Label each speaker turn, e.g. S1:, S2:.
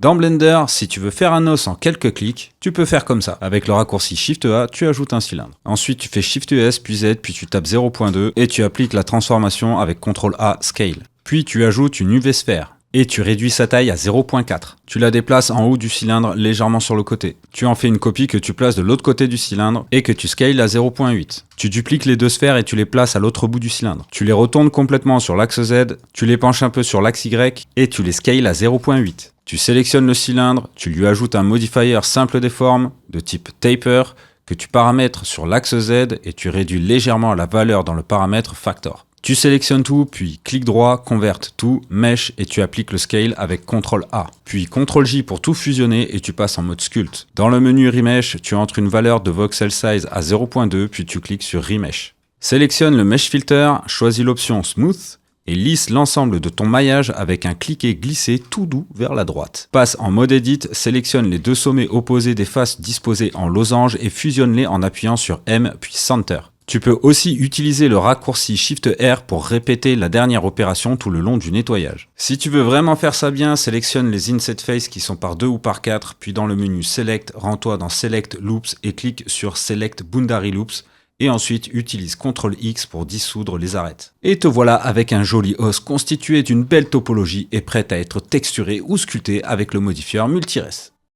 S1: Dans Blender, si tu veux faire un os en quelques clics, tu peux faire comme ça. Avec le raccourci Shift A, tu ajoutes un cylindre. Ensuite, tu fais Shift S, puis Z, puis tu tapes 0.2 et tu appliques la transformation avec CTRL A Scale. Puis tu ajoutes une UV sphère et tu réduis sa taille à 0.4. Tu la déplaces en haut du cylindre légèrement sur le côté. Tu en fais une copie que tu places de l'autre côté du cylindre et que tu scales à 0.8. Tu dupliques les deux sphères et tu les places à l'autre bout du cylindre. Tu les retournes complètement sur l'axe Z, tu les penches un peu sur l'axe Y et tu les scales à 0.8. Tu sélectionnes le cylindre, tu lui ajoutes un modifier simple déforme de type Taper que tu paramètres sur l'axe Z et tu réduis légèrement la valeur dans le paramètre Factor. Tu sélectionnes tout, puis clic droit, Convert tout, Mesh et tu appliques le Scale avec CTRL A. Puis CTRL J pour tout fusionner et tu passes en mode Sculpt. Dans le menu Remesh, tu entres une valeur de Voxel Size à 0.2 puis tu cliques sur Remesh. Sélectionne le Mesh Filter, choisis l'option Smooth et lisse l'ensemble de ton maillage avec un cliquet glissé tout doux vers la droite. Passe en mode Edit, sélectionne les deux sommets opposés des faces disposés en losange et fusionne-les en appuyant sur M puis Center. Tu peux aussi utiliser le raccourci Shift R pour répéter la dernière opération tout le long du nettoyage. Si tu veux vraiment faire ça bien, sélectionne les Inset Face qui sont par 2 ou par 4, puis dans le menu Select, rends-toi dans Select Loops et clique sur Select Boundary Loops. Et ensuite, utilise CTRL X pour dissoudre les arêtes. Et te voilà avec un joli os constitué d'une belle topologie et prêt à être texturé ou sculpté avec le modifier Multi-Res.